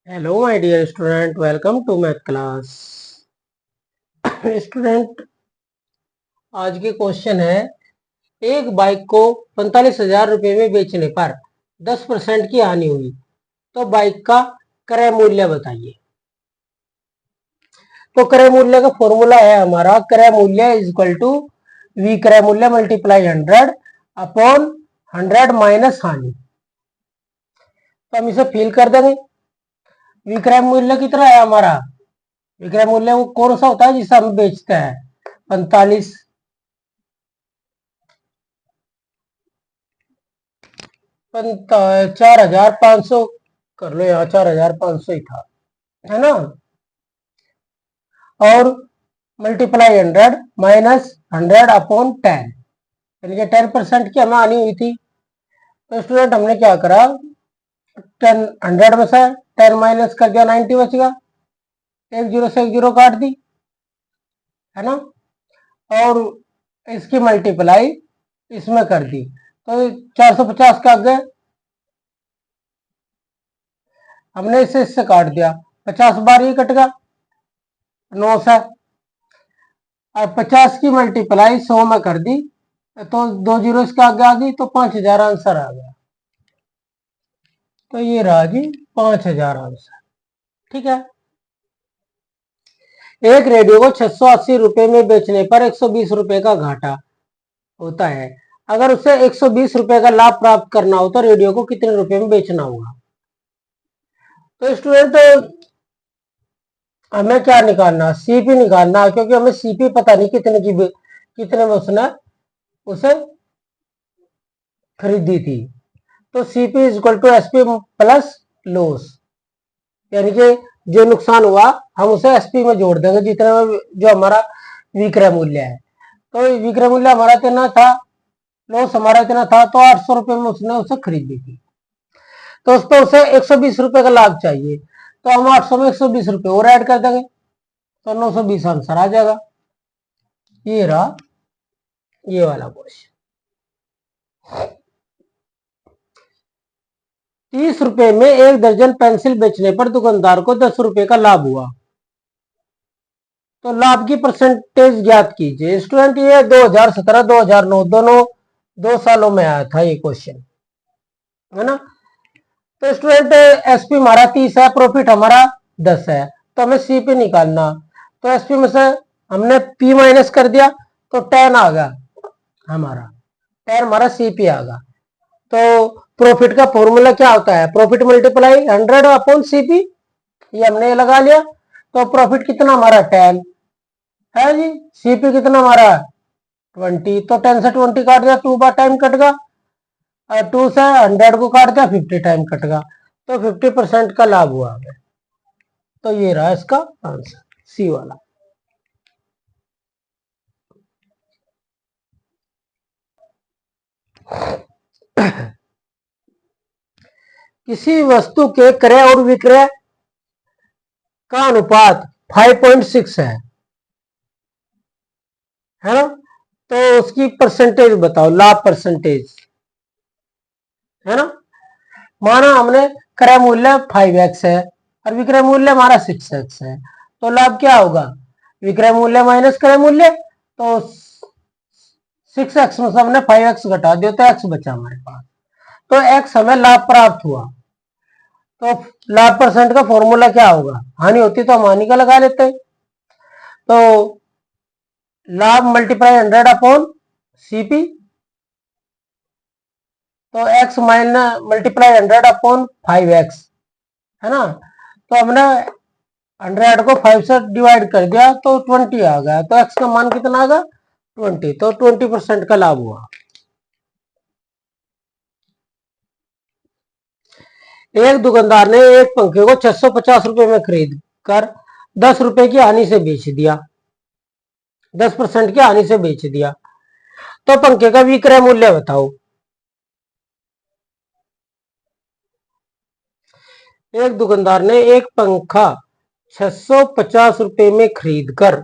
Hello my dear student, welcome to math class. Student, आज के question है, एक बाइक को 45,000 रुपये में बेचने पर 10% की हानि हुई तो बाइक का क्रय मूल्य बताइए। तो क्रय मूल्य का फॉर्मूला है हमारा, क्रय मूल्य इज इक्वल टू वी क्रय मूल्य मल्टीप्लाई 100 अपॉन 100 माइनस हानि। तो हम इसे फिल कर देंगे। विक्रय मूल्य कितना है हमारा? विक्रय मूल्य वो कौन सा होता है जिसे हम बेचते हैं? 45 4,500 कर लो, यहाँ 4,500 ही था, है ना। और मल्टीप्लाई 100 माइनस 100 अपॉन 10, यानी कि 10% की हमें आनी हुई थी। तो स्टूडेंट हमने क्या करा, 100 में से 10 माइनस कर दिया, 90 बच गया, एक जीरो से एक जीरो काट दी, है ना। और इसकी मल्टीप्लाई इसमें कर दी तो 450 का आगे हमने इससे काट दिया, 50 बार ये कट गया 9 से, और 50 की मल्टीप्लाई 100 में कर दी तो 2 जीरो इसके आगे आ गई तो 5,000 आंसर आ गया। तो ये रहा जी 5,000 आंसर। ठीक है। एक रेडियो को 680 रुपए में बेचने पर 120 रुपए का घाटा होता है। अगर उसे 120 रुपए का लाभ प्राप्त करना हो तो रेडियो को कितने रुपए में बेचना होगा? तो स्टूडेंट, हमें क्या निकालना? सीपी निकालना, क्योंकि हमें सीपी पता नहीं कितने में उसने उसे खरीदी थी। तो CP is equal to SP plus loss, यानी कि जो नुकसान हुआ हम उसे एसपी में जोड़ देंगे जितने में जो हमारा विक्रय मूल्य है। तो विक्रय मूल्य हमारा इतना था, लॉस हमारा इतना था, तो 800 रुपए में उसने उसे खरीदी थी। तो उस पर उसे 120 रुपए का लाभ चाहिए, तो हम 800 में 120 रुपए और ऐड कर देंगे तो 920 आंसर आ जाएगा। ये रहा ये वाला क्वेश्चन। 30 रुपए में एक दर्जन पेंसिल बेचने पर दुकानदार को 10 रुपए का लाभ हुआ, तो लाभ की परसेंटेज ज्ञात कीजिए। स्टूडेंट, ये 2017 2009 दोनों 2 सालों में आया था ये क्वेश्चन, है ना। तो स्टूडेंट, एसपी हमारा 30 है, प्रॉफिट हमारा 10 है, तो हमें सीपी निकालना। तो एसपी में से हमने पी माइनस कर दिया तो 10 आ गया हमारा, 10 हमारा सीपी आ गया। तो प्रॉफिट का फॉर्मूला क्या होता है? प्रॉफिट मल्टीप्लाई 100 अपॉन सीपी, ये हमने लगा लिया। तो प्रॉफिट कितना हमारा 10 है जी, सीपी कितना हमारा 20, तो 10 से 20 काट दिया, 2 बार टाइम कट गया, और 2 से 100 को काट दिया 50 टाइम कट गया, तो 50% का लाभ हुआ हमें। तो ये रहा इसका आंसर, सी वाला। किसी वस्तु के क्रय और विक्रय का अनुपात 5.6 है ना। तो उसकी परसेंटेज बताओ, लाभ परसेंटेज, है ना। माना हमने क्रय मूल्य 5x है और विक्रय मूल्य हमारा 6x है, तो लाभ क्या होगा? विक्रय मूल्य माइनस क्रय मूल्य, तो 6x में से हमने 5x घटा दिया तो x बचा हमारे पास, तो x हमें लाभ प्राप्त हुआ। तो लाभ परसेंट का फॉर्मूला क्या होगा? हानि होती तो हम हानि का लगा लेते हैं। तो लाभ मल्टीप्लाई 100 अपॉन सीपी, तो x minus multiply 100 upon 5x, है ना। तो हमने 100 को 5 से डिवाइड कर दिया तो 20 आ गया, तो x का मान कितना आ गया? 20, तो 20% का लाभ हुआ। एक दुकानदार ने एक पंखे को 650 रुपए में खरीद कर 10 रुपए की हानि से बेच दिया, 10% की हानि से बेच दिया, तो पंखे का विक्रय मूल्य बताओ। एक दुकानदार ने एक पंखा 650 रुपए में खरीद कर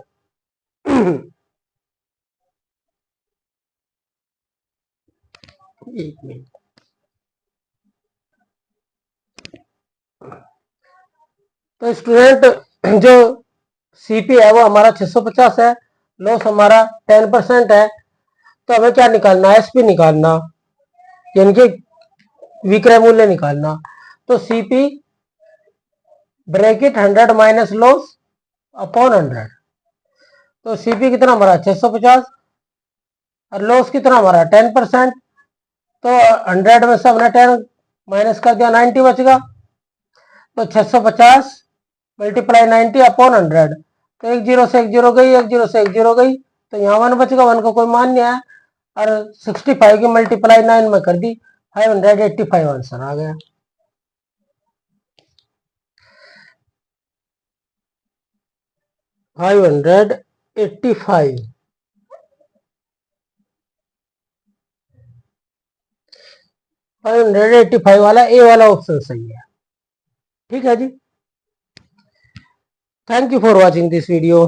एक मिनट, तो स्टूडेंट जो सीपी है वो हमारा 650 है, लॉस हमारा 10% है, तो हमें क्या निकालना है, एसपी निकालना, यानी कि विक्रय मूल्य निकालना। तो CP bracket 100 minus loss upon 100। तो सीपी कितना हमारा 650 और लॉस कितना हमारा 10%। तो 100 में से हमने 10 माइनस कर दिया, 90 बचेगा। तो 650 मल्टीप्लाई 90 अपॉन 100। तो एक जीरो से एक जीरो गई, एक जीरो से एक जीरो गई, तो यहाँ 1 बचेगा, 1 का कोई मान नहीं है। और 65 की मल्टीप्लाई 9 में कर दी, 585 आंसर आ गया। फाइव एट्टी फाइव वाला ए वाला ऑप्शन सही है। ठीक है जी, thank you for watching this video.